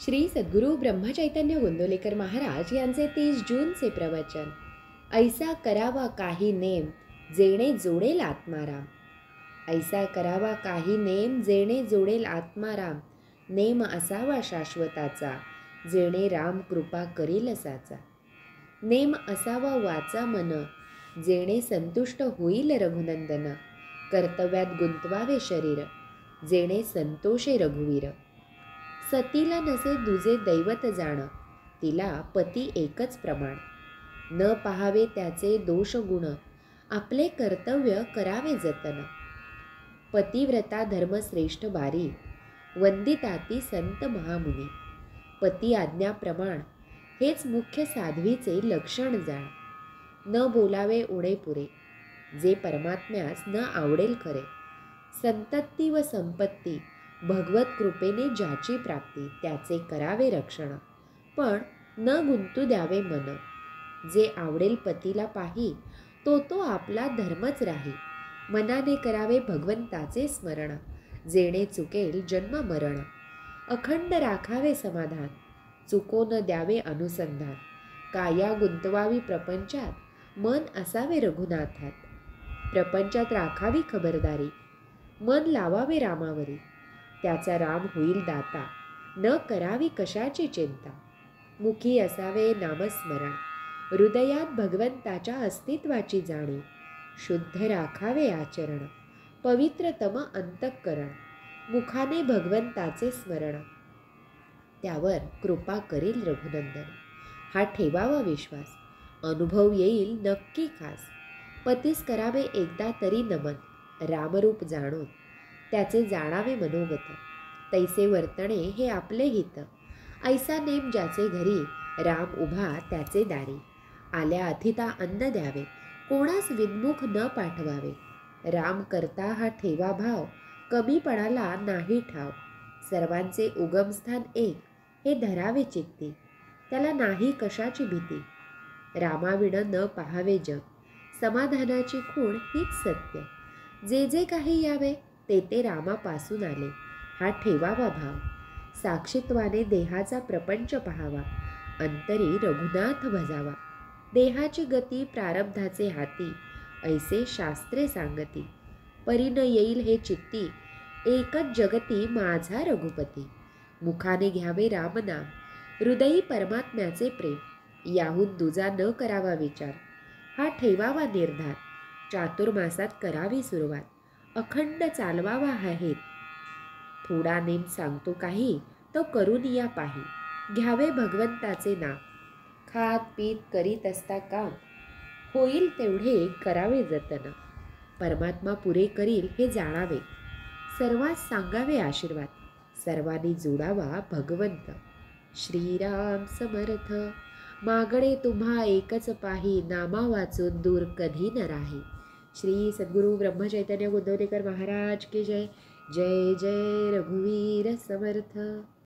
श्री सद्गुरू ब्रह्मचैतन्य गोंदवलेकर महाराज यांचे 30 जूनचे प्रवचन. ऐसा करावा काही नेम जेणे जोडेल आत्माराम. ऐसा करावा काही नेम जेणे जोडेल आत्माराम. नेम असावा शाश्वताचा जेणे राम कृपा करील साचा. नेम असावा वाचा मन जेणे संतुष्ट होईल रघुनंदन. कर्तव्यात गुंतवावे शरीर जेणे संतोषे रघुवीर. सतीला नसे दुजे दैवत जाण तिला पती एकच प्रमाण. न पाहावे त्याचे दोष गुण आपले कर्तव्य करावे जतन. पतिव्रता धर्म श्रेष्ठ बारी वंदिताती संत महामुनी. पती आज्ञा प्रमाण हेच मुख्य साध्वीचे लक्षण जाण. न बोलावे उणे पुरे जे परमात्म्यास न आवडेल खरे. संतती व संपत्ती भगवत कृपेने ज्याची प्राप्ती त्याचे करावे रक्षण. पण न गुंतू द्यावे मन जे आवडेल पतीला पाही तो आपला धर्मच राही. मनाने करावे भगवंताचे स्मरण जेणे चुकेल जन्म मरण. अखंड राखावे समाधान चुको न द्यावे अनुसंधान. काया गुंतवावी प्रपंचात मन असावे रघुनाथात. प्रपंचात राखावी खबरदारी मन लावावे रामावरी. त्याचा राम होईल दाता न करावी कशाची चिंता. मुखी असावे नामस्मरण हृदयात भगवंताच्या अस्तित्वाची जाणीव. शुद्ध राखावे आचरण पवित्रतम अंतःकरण. मुखाने भगवंताचे स्मरण त्यावर कृपा करील रघुनंदन. हा ठेवावा विश्वास अनुभव येईल नक्की खास. पतीस करावे एकदा तरी नमन रामरूप जाणून त्याचे जाणावे मनोगत. तैसे वर्तणे हे आपले हित ऐसा नेम ज्याचे घरी राम उभा त्याचे दारी. आल्या अतिथा अन्न द्यावे कोणास विनमुख न पाठवावे. राम करता हा ठेवा भाव कमीपणाला नाही ठाव. सर्वांचे उगमस्थान एक हे धरावे चित्ती त्याला नाही कशाची भीती. रामाविण न पाहावे जग समाधानाची खूण हीच सत्य. जे जे काही यावे ते रामापासून आले हा ठेवावा भाव. साक्षीत्वाने देहाचा प्रपंच पहावा अंतरी रघुनाथ भजावा. देहाची गती प्रारब्धाचे हाती ऐसे शास्त्रे सांगती. परीन येईल हे चित्ती एकच जगती माझा रघुपती. मुखाने घ्यावे रामनाम हृदयी परमात्म्याचे प्रेम. याहून दुजा न करावा विचार हा ठेवावा निर्धार. चातुर्मासात करावी सुरुवात अखंड चालवावा हा हेत. थोडा नेम सांगतो काही तो करून या पाही. घ्यावे भगवंताचे नाम खात पीत करीत असता काम. होईल तेवढे करावे जतन परमात्मा पुरे करील हे जाणावे. सर्वांस सांगावे आशीर्वाद सर्वांनी जोडावा भगवंत. श्रीराम समर्थ. मागणे तुम्हा एकच पाही नामा वाचून दूर कधी न राही. श्री सद्गुरू ब्रह्मचैतन्य गोंदवलेकर महाराज की जय. जय जय रघुवीर समर्थ.